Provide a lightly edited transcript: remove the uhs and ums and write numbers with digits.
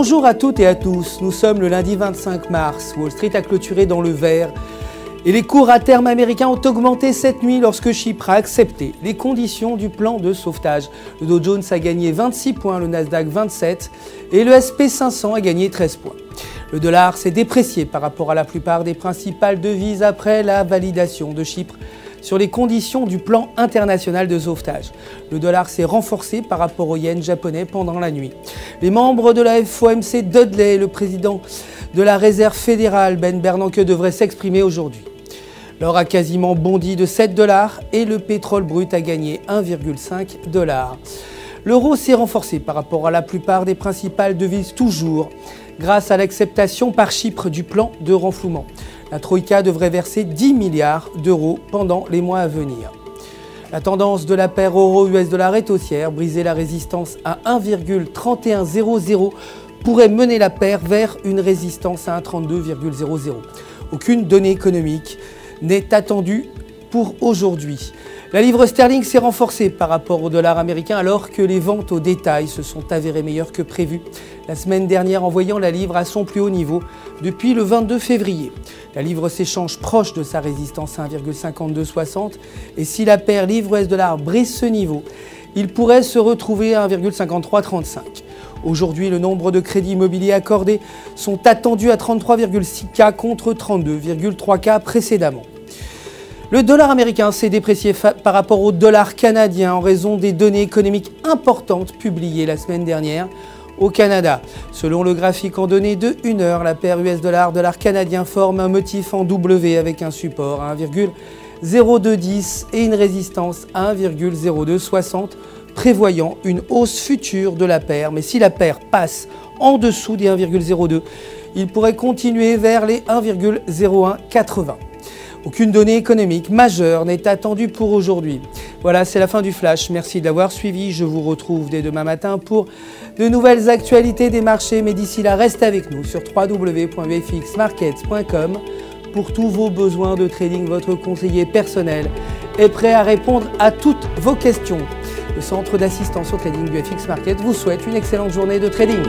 Bonjour à toutes et à tous, nous sommes le lundi 25 mars, Wall Street a clôturé dans le vert et les cours à terme américains ont augmenté cette nuit lorsque Chypre a accepté les conditions du plan de sauvetage. Le Dow Jones a gagné 26 points, le Nasdaq 27 et le SP 500 a gagné 13 points. Le dollar s'est déprécié par rapport à la plupart des principales devises après la validation de Chypre sur les conditions du plan international de sauvetage. Le dollar s'est renforcé par rapport au yen japonais pendant la nuit. Les membres de la FOMC Dudley et le président de la Réserve fédérale Ben Bernanke devraient s'exprimer aujourd'hui. L'or a quasiment bondi de 7 $ et le pétrole brut a gagné 1,5 $. L'euro s'est renforcé par rapport à la plupart des principales devises toujours grâce à l'acceptation par Chypre du plan de renflouement. La Troïka devrait verser 10 milliards d'euros pendant les mois à venir. La tendance de la paire euro-US dollar est haussière. Briser la résistance à 1,3100 pourrait mener la paire vers une résistance à 1,3200. Aucune donnée économique n'est attendue pour aujourd'hui. La livre sterling s'est renforcée par rapport au dollar américain alors que les ventes au détail se sont avérées meilleures que prévu la semaine dernière en voyant la livre à son plus haut niveau depuis le 22 février. La livre s'échange proche de sa résistance à 1,5260 et si la paire livre US dollar brise ce niveau, il pourrait se retrouver à 1,5335. Aujourd'hui, le nombre de crédits immobiliers accordés sont attendus à 33,6 contre 32,3 précédemment. Le dollar américain s'est déprécié par rapport au dollar canadien en raison des données économiques importantes publiées la semaine dernière au Canada. Selon le graphique en données de 1 heure, la paire US dollar canadien forme un motif en W avec un support à 1,0210 et une résistance à 1,0260, prévoyant une hausse future de la paire. Mais si la paire passe en dessous des 1,02, il pourrait continuer vers les 1,0180. Aucune donnée économique majeure n'est attendue pour aujourd'hui. Voilà, c'est la fin du Flash. Merci de l'avoir suivi. Je vous retrouve dès demain matin pour de nouvelles actualités des marchés. Mais d'ici là, restez avec nous sur www.ufxmarkets.com. Pour tous vos besoins de trading, votre conseiller personnel est prêt à répondre à toutes vos questions. Le centre d'assistance au trading du FX Market vous souhaite une excellente journée de trading.